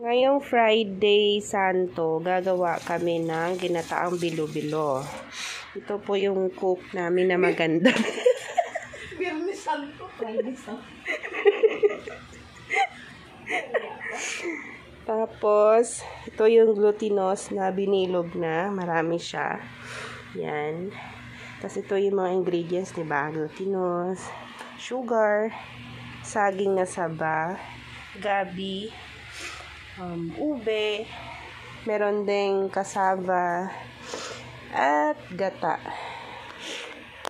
Ngayong Friday Santo, gagawa kami ng ginataang bilo-bilo. Ito po yung cook namin na maganda. Biyernes Santo, Friday Santo. Tapos, ito yung glutinous na binilog na. Marami siya. Yan. Tapos ito yung mga ingredients, diba? Glutinous, sugar, saging na saba, gabi, ube, meron ding cassava, at gata.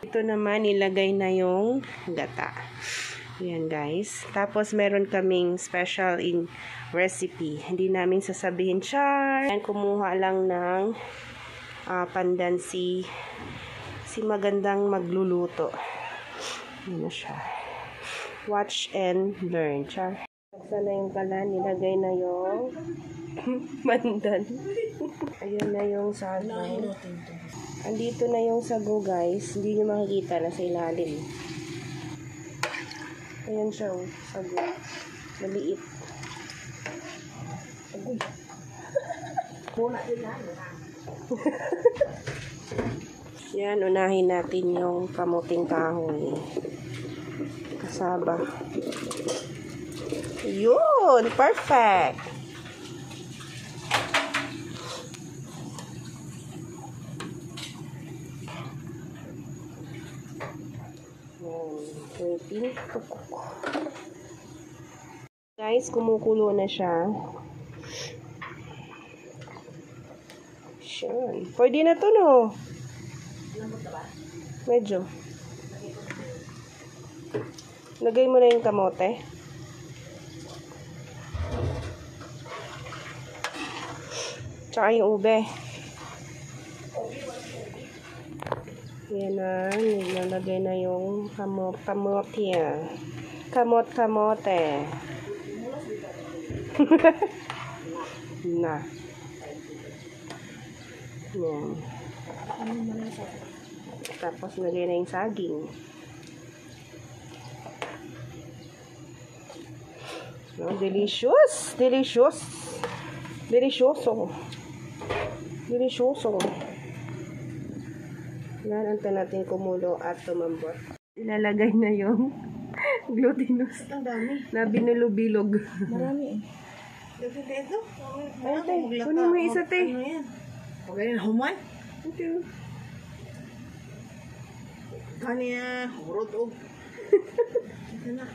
Ito naman, ilagay na yung gata. Ayan guys. Tapos meron kaming special in recipe. Hindi namin sasabihin char. Ayan, kumuha lang ng pandan si magandang magluluto. Ayan na siya. Watch and learn. Char. Sana yung pala, nilagay na yung pandan. Ayun na yung sago. Andito na yung sago guys. Hindi nyo makikita na sa ilalim. Ayan siya, sago. Maliit. Agoy. Muna din na. Yan, unahin natin yung kamuting kahoy. Kasaba. Yun! Perfect! Waiting to cook. Guys, kumukulo na siya. Sure. Pwede na to, no? Medyo. Lagay mo na yung kamote. Tsaka yung ube. Yan na. Nilalagay na yung kamote. Kamote. Na. Yan. Tapos lagay na yung saging. Oh, delicious! Delicious! Delicioso! Delicioso! Yan, antay natin kumulo at tumambot. Ilalagay na yung glutinous. Ang dami. Na binulo-bilog. Marami eh. Dito ito. Ay, te. Kunin mo yung isa, te. Ano yan? Okay na human? Okay. Kanya, urot o. Ito na.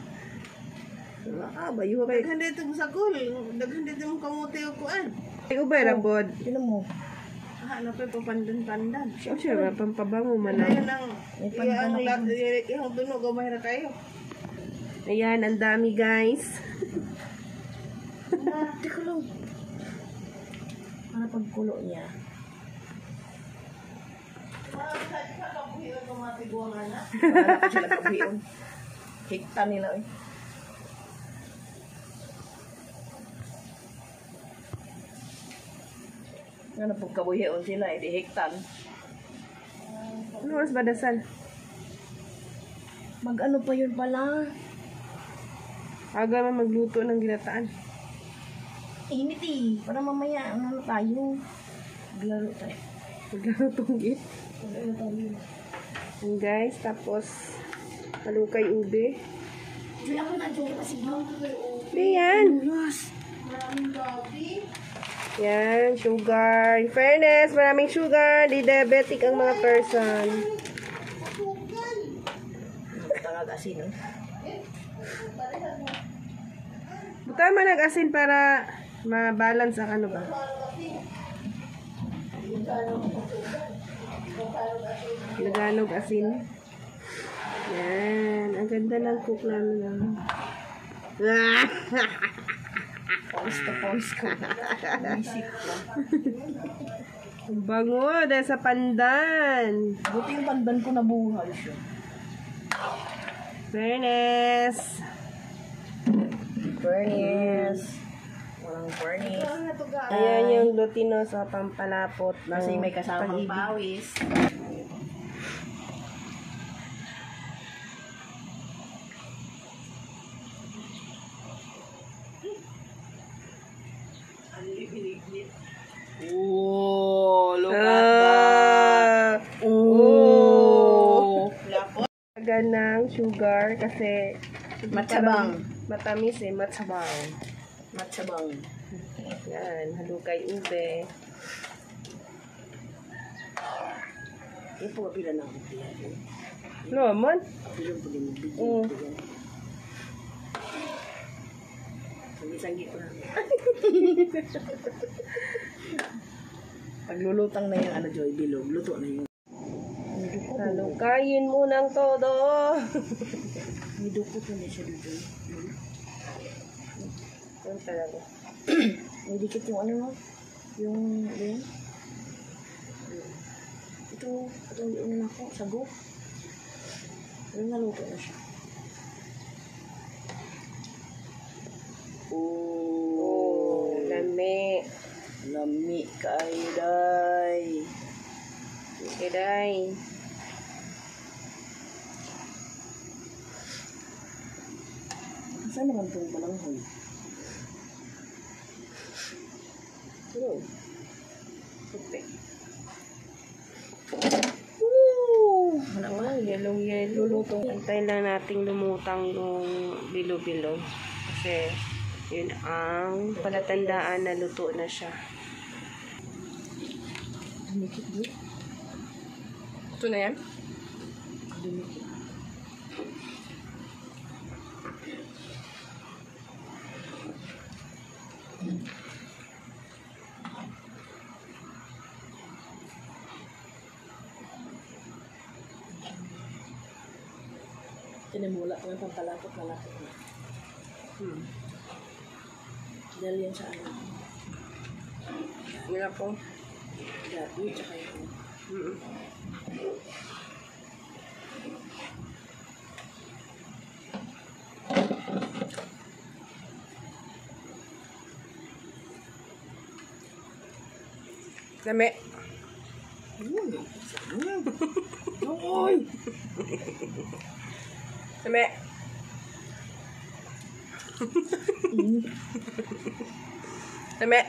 Bayo kay. Daghan dito sa kul. Daghan dito mong kamote o kuan. Ay, ubay, rabod. Sino mo? Napay papandan-pandan. Siyempre, pampabango man na. Ayan ang yung tunog, gamay na tayo. Ayan, ang dami guys. Teka lang. Para pagkulo niya. Wala ko sila pagbuhion. Hikta nila eh. Nga na pagkabuhion sila eh, di hiktan. Ano oras ba dasal? Mag-ano pa yun pala? Aga man magluto ng ginataan. Init eh. Para mamaya, ano tayo? Maglaro tayo. Maglaro tunggit. Maglaro tayo. And guys, tapos malukay ube. Diyan ako na-joke kasi mo. Ayan. Maraming gabi. Yan, sugar. In fairness, maraming sugar. Di diabetic ang mga person. Tangag asin, no? Buta man nag-asin para ma-balance ang ano ba? Naganog asin. Yan. Ang ganda ng cook namin. Pause to pause ko. Isip ko. Ang bango dahil sa pandan. Buti yung pandan ko nabuhay siya. Fairness. Furnace. Walang furnace. Ayan yung glutinous sa pampalapot. Kasi may kasamang pawis. Oh, look at that. Oh. Lagyan ng sugar kasi Matsabang. matamis eh, matsabang. Matsabang. Yan, halukay ube. Ito pa pila na ako pila. Naman? Pila po din. Oo. Sanggi-sanggi ko na. Paglulutang na yung ano, Joy, bilog, luto na yung Halukayin mo ng todo. may dukot na siya dito. Yan talaga. May dikit yung ano mo? Yung, yan? Ito yung ano ako, sago. Yung naluto na siya. Oh, lami. Lami kayo, day. Okay, day. Saan naman itong balanghoy? Yun. Puti. Woo! Oh, yellow. Antayin lang nating lumutang yung bilo-bilo. Kasi yun ang palatandaan na luto na siya. Dumikit din. Ito na yan? Dumikit. Tinimula ko yung pampalapot na lapot na. Dahil yan sa ano. Wala po. Gabi, tsaka yung Lami. Oy! Lami. Lami.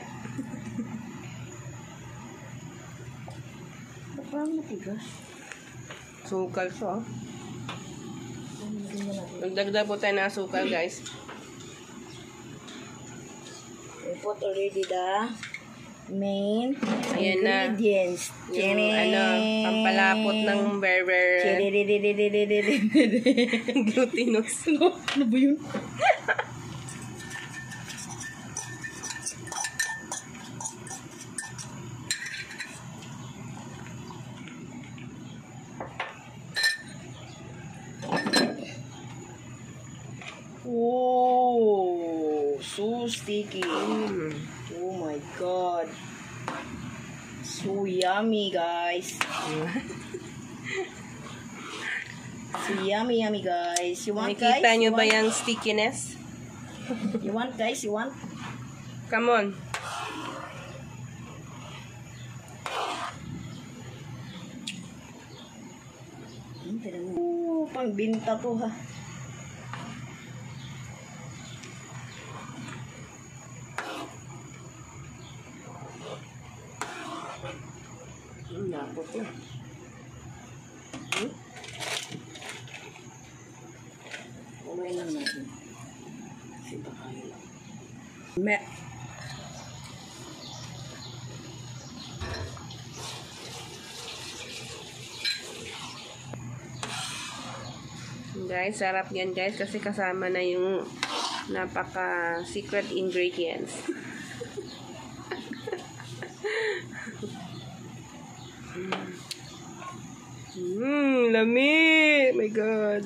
Ba't parang matigas? Sukal siya. Ano ganyan natin? Nagdagdag po tayo ng asukal, guys. We put already the main Ayan na. ingredients. Yung pampalapot ng berber glutinous. Ano ba yun? Oh, so sticky. Oh my god. So yummy, guys. So yummy, guys. You want, guys? Nakikita nyo You ba want? yung stickiness? You want, guys? You want? Come on. Pangbinta to, ha. Napot yun. Umain lang natin. Kasi baka yun lang. Me. Guys, sarap yan guys kasi kasama na yung napaka secret ingredients. Lami! My God.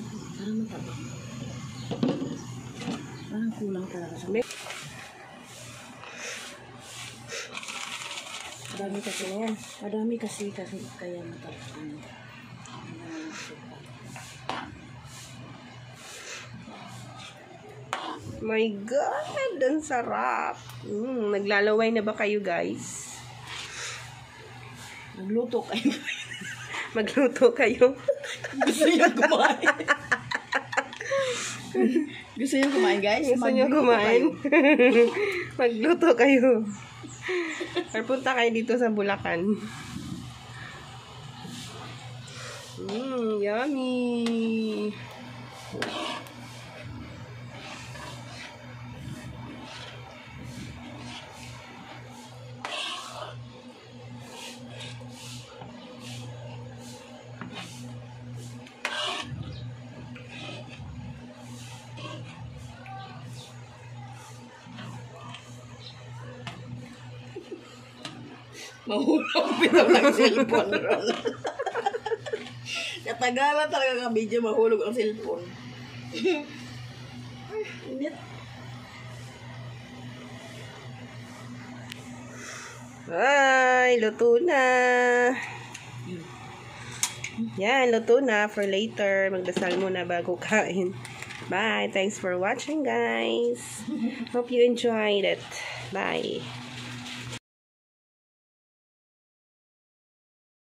Parang kulang talaga sa... Madami kasi na yan. Madami kasi kaya matapos. My God! Ang sarap! Naglalaway na ba kayo guys? Nagluto kayo. Magluto kayo? Gusto niyo kumain. Gusto niyo kumain, guys? Gusto nyo Magluto kumain? kayo. Magluto kayo. Or punta kayo dito sa Bulacan. Yummy! Mahulog bitaw ng cellphone ron. Katagalan talaga ka video, mahulog ang cellphone. Init. Ay, luto na. Yan, luto na for later. Magdasal muna bago kain. Bye. Thanks for watching, guys. Hope you enjoyed it. Bye.